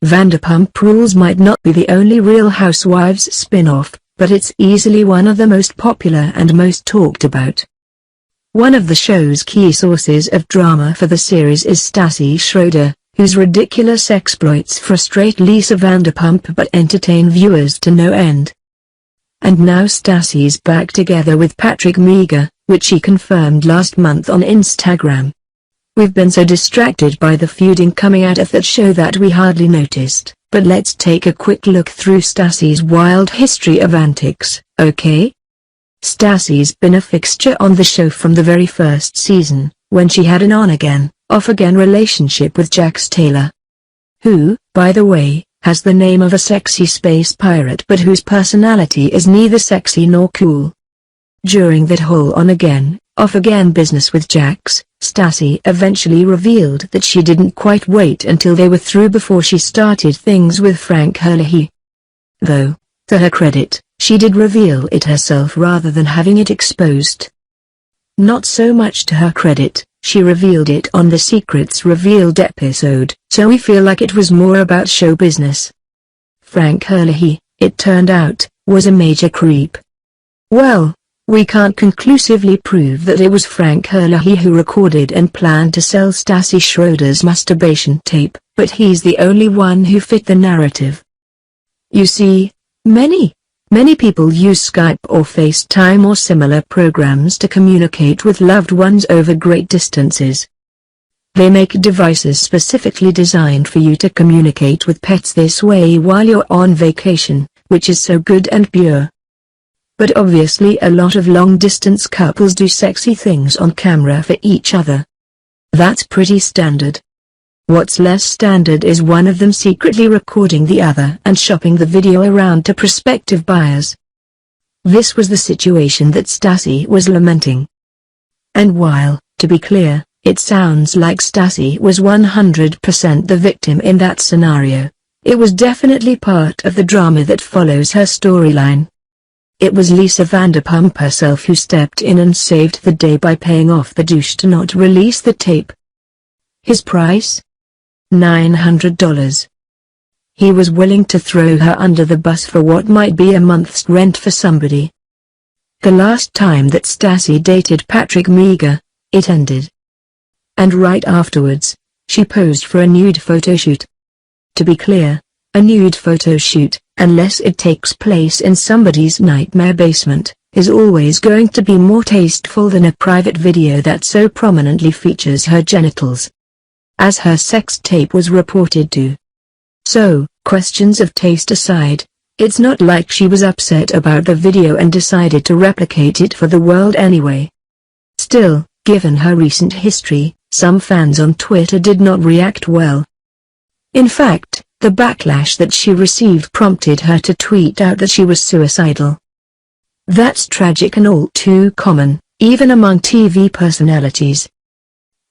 Vanderpump Rules might not be the only Real Housewives spin-off, but it's easily one of the most popular and most talked about. One of the show's key sources of drama for the series is Stassi Schroeder, whose ridiculous exploits frustrate Lisa Vanderpump but entertain viewers to no end. And now Stassi's back together with Patrick Meagher, which she confirmed last month on Instagram. We've been so distracted by the feuding coming out of that show that we hardly noticed, but let's take a quick look through Stassi's wild history of antics, okay? Stassi's been a fixture on the show from the very first season, when she had an on-again, off-again relationship with Jax Taylor. Who, by the way, has the name of a sexy space pirate but whose personality is neither sexy nor cool. During that whole on-again, off-again business with Jax, Stassi eventually revealed that she didn't quite wait until they were through before she started things with Frank Herlihy. Though, to her credit, she did reveal it herself rather than having it exposed. Not so much to her credit, she revealed it on the Secrets Revealed episode, so we feel like it was more about show business. Frank Herlihy, it turned out, was a major creep. Well, we can't conclusively prove that it was Frank Herlihy who recorded and planned to sell Stassi Schroeder's masturbation tape, but he's the only one who fit the narrative. You see, many people use Skype or FaceTime or similar programs to communicate with loved ones over great distances. They make devices specifically designed for you to communicate with pets this way while you're on vacation, which is so good and pure. But obviously a lot of long-distance couples do sexy things on camera for each other. That's pretty standard. What's less standard is one of them secretly recording the other and shopping the video around to prospective buyers. This was the situation that Stassi was lamenting. And while, to be clear, it sounds like Stassi was 100% the victim in that scenario, it was definitely part of the drama that follows her storyline. It was Lisa Vanderpump herself who stepped in and saved the day by paying off the douche to not release the tape. His price? $900. He was willing to throw her under the bus for what might be a month's rent for somebody. The last time that Stassi dated Patrick Meagher, it ended. And right afterwards, she posed for a nude photoshoot. To be clear, a nude photoshoot, unless it takes place in somebody's nightmare basement, is always going to be more tasteful than a private video that so prominently features her genitals. As her sex tape was reported to. So, questions of taste aside, it's not like she was upset about the video and decided to replicate it for the world anyway. Still, given her recent history, some fans on Twitter did not react well. In fact, the backlash that she received prompted her to tweet out that she was suicidal. That's tragic and all too common, even among TV personalities.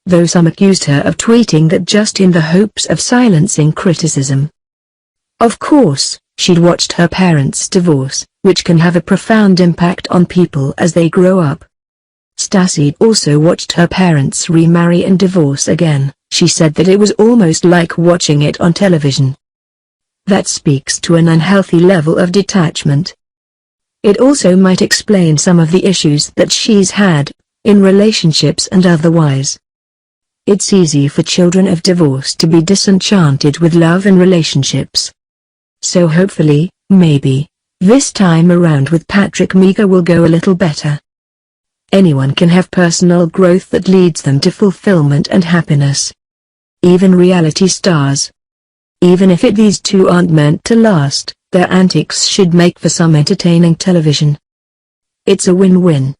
Though some accused her of tweeting that just in the hopes of silencing criticism. Of course, she'd watched her parents divorce, which can have a profound impact on people as they grow up. Stassi also watched her parents remarry and divorce again. She said that it was almost like watching it on television. That speaks to an unhealthy level of detachment. It also might explain some of the issues that she's had, in relationships and otherwise. It's easy for children of divorce to be disenchanted with love and relationships. So hopefully, maybe, this time around with Patrick Meagher will go a little better. Anyone can have personal growth that leads them to fulfillment and happiness. Even reality stars. Even if these two aren't meant to last, their antics should make for some entertaining television. It's a win-win.